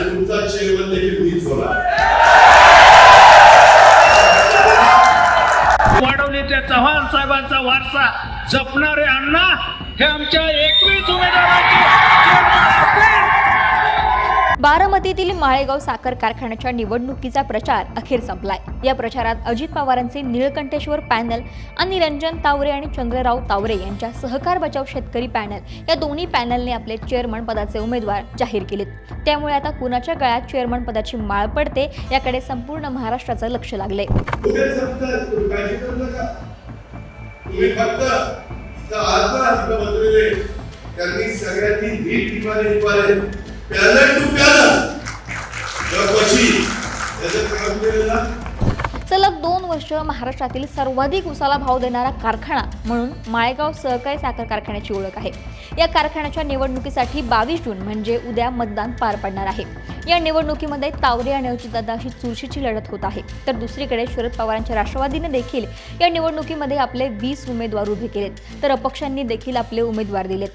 आणि तुमचा चेअरमन देखील मीच होणार. वाढवणीच्या चव्हाण साहेबांचा वारसा जपणारे अण्णा हे आमच्या 21 उमेदवारांचे. बारामतीतील माळेगाव साखर कारखान्याच्या निवडणुकीचा प्रचार अखेर संपलाय. या प्रचारात अजित पवारांचे निळकंठेश्वर पॅनल आणि रंजन तावरे आणि चंद्रराव तावरे यांच्या सहकार बचाव शेतकरी पॅनल या दोन्ही पॅनलने आपले चेअरमन पदाचे उमेदवार जाहीर केलेत. त्यामुळे आता कुणाच्या गळ्यात चेअरमन पदाची माळ पडते याकडे संपूर्ण महाराष्ट्राचं लक्ष लागलंय. सलग 2 वर्ष महाराष्ट्रातील सर्वाधिक उसाला भाव देणारा कारखाना म्हणून माळेगाव सहकारी साखर कारखान्याची ओळख आहे. या कारखान्याच्या निवडणुकीसाठी 22 जून म्हणजे उद्या मतदान पार पडणार आहे. या निवडणुकीमध्ये तावरे आणि अजितदादा अशी चुरशीची लढत होत आहे. तर दुसरीकडे शरद पवारांच्या राष्ट्रवादीने देखील या निवडणुकीमध्ये आपले 20 उमेदवार उभे केलेत, तर अपक्षांनी देखील आपले उमेदवार दिलेत.